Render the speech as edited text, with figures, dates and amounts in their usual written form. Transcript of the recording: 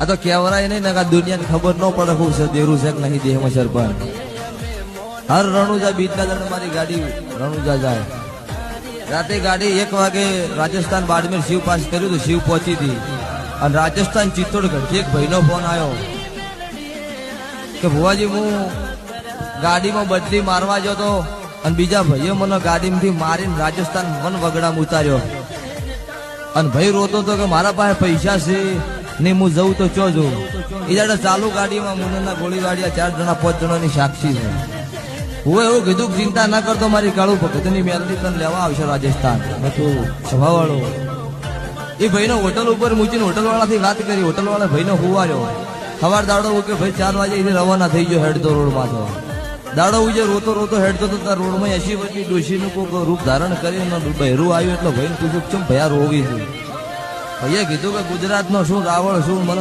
આ તો કહેવરાય નહીં ને, આ દુનિયાને ખબર ન પડે ખૂબ છે દેરું છે કે નહીં દેહમાં સરપંચ. હર રણુજા બીજના દંડ મારી ગાડી રણુજા જાય. રાતે ગાડી 1 વાગે રાજસ્થાન બાડમેર શિવ પાસ કર્યું તો શિવ પહોંચી હતી. અને રાજસ્થાન ચિત્તોડગઢ એક ભાઈનો ફોન આવ્યો કે ભુવાજી હું ગાડીમાં બદલી મારવા ગયો તો અને બીજા ભાઈઓ મને ગાડીમાંથી મારીને રાજસ્થાન વન વગડામાં ઉતાર્યો. અને ભાઈ રોતો તો કે મારા પાસે પૈસા છે ને હું જઉં તો ચો જઉં. એ જાડે ચાલુ ગાડીમાં મુનના ગોળીવાડિયા 4 જણા 5 જણાની સાક્ષી છે. હું એવું કીધું ચિંતા ના કરતો, મારી કાળુ ભગતની મેલડી તને લેવા આવશે રાજસ્થાન. તું સભાવાળો એ ભાઈનો હોટલ ઉપર મૂકીને હોટલ વાળાથી વાત કરી. હોટલ વાળા ભાઈનો હુવાર્યો. સવાર દાડો કે ભાઈ 4 વાગે એને રવાના થઈ ગયો હેડતો રોડમાં. તો દાડો ઉજે રોતો રોતો હેડતો તો તાર રોડમાં 80 વર્ષની ડોશીનું કોઈ રૂપ ધારણ કરીને બહેરું આવ્યું એટલે ભાઈને પૂછ્યું કેમ ભયા રોવી છું. ભાઈએ કીધું કે ગુજરાતનો શું રાવણ શું મને